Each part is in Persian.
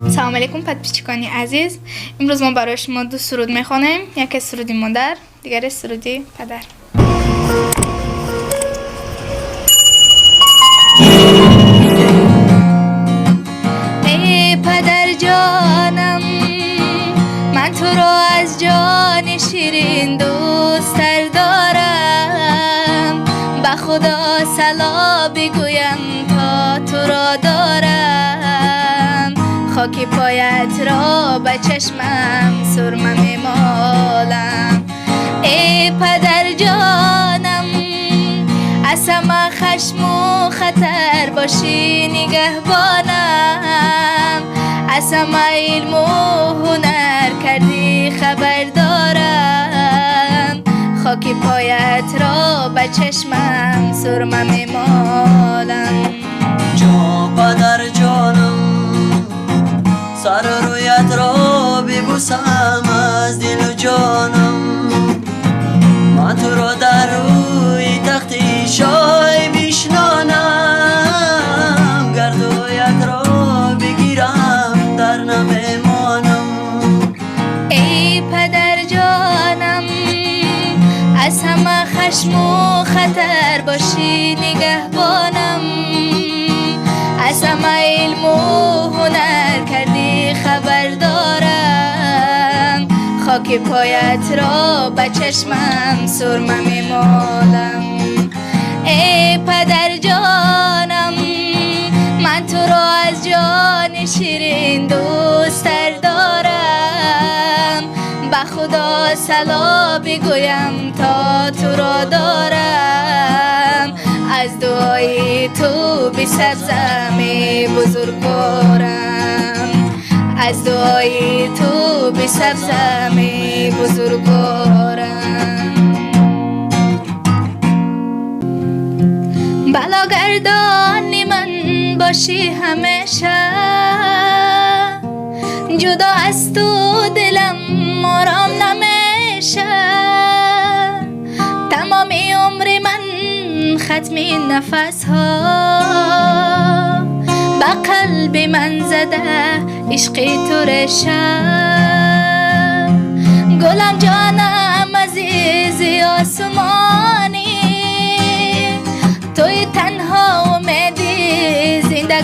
سلام علیکم پدپیچکانی عزیز. امروز ما برای شما دو سرود میخوانیم. یکی سرودی مادر، دیگری سرودی پدر. ای پدر جانم، من تو را از جان شیرین دوست‌تر دارم. به خدا صلا بگویم تا تو را دارم. خاک پایت را به چشمم سرمه میمالم. ای پدر جانم، از همه خشم و خطر باشی نگهبانم. از همه علم و هنر کردی خبر دارم. خاک پایت را به چشمم سرمه میمالم. جو پدر جانم، سر رویت را ببوسم از دل و جانم. من تو را در روی تخت شاه بشنانم. گردویت را بگیرم در نمیمانم. ای پدر جانم، از همه خشم و خطر باشی نگهبانم. از همه علم و هنر کردی خبر دارم. خاک پایت را به چشمم سرمه میمالم. ای پدر جانم، من تو را از جان شیرین دوست‌تر دارم. به خدا صلا بگویم تا تو را دارم. از دعای تو به سبزم بزرگوارم. از دعای تو به سبزم بزرگوارم. بلاگردان من باشی همیشه، جدا از تو دلم آرام نمیشه. تمام عمر من ختمی نفس ها به قلب من زده عشق تو رشه. گلم جانم عزیزی آسمانی، توی تنها امیدی زندگانی.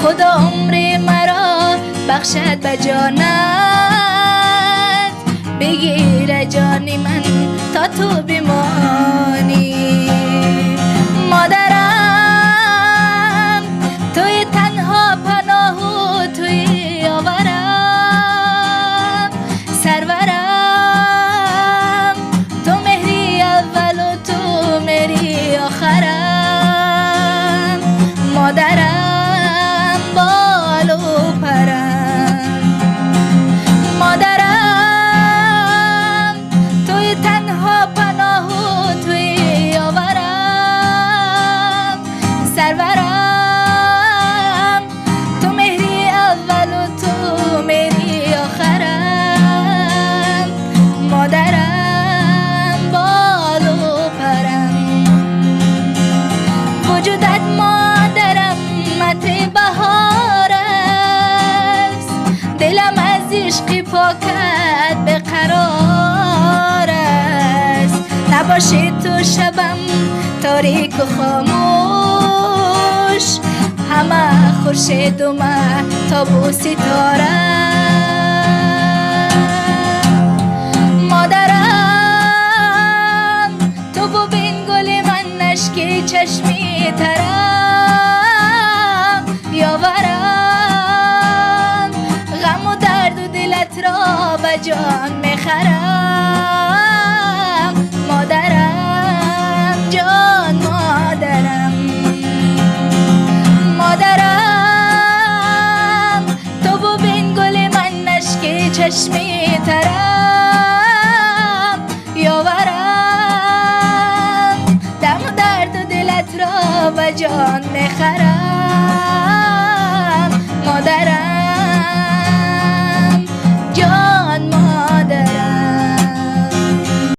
خدا عمر مرا بخشد به جانت، بگیر جانی من تا تو بمانی. مادرم توی تنها پناه و توی آورم. سرورم تو مهری اول و تو مهری آخرم. مادرم بال و پرم. مادرم توی تنها پناه و توی آورم. سرورم تو مهری اول و تو مهری آخرم. مادرم بال و پرم. وجودت مادرم عطر بهار است. دلم از عشق پاکت به قرار است. نباشی تو شبم تاریک و خاموش، همه خورشید و مهتاب و ستاره. مادرم تو ببین گل من اشک چشمی ترم. یاورم غم و درد و دلت را به جان میخرم. مادرم جان مادرم. مادرم تو ببین گل من اشک چشمی ترم. یاورم دم و درد و دلت را به جان میخرم.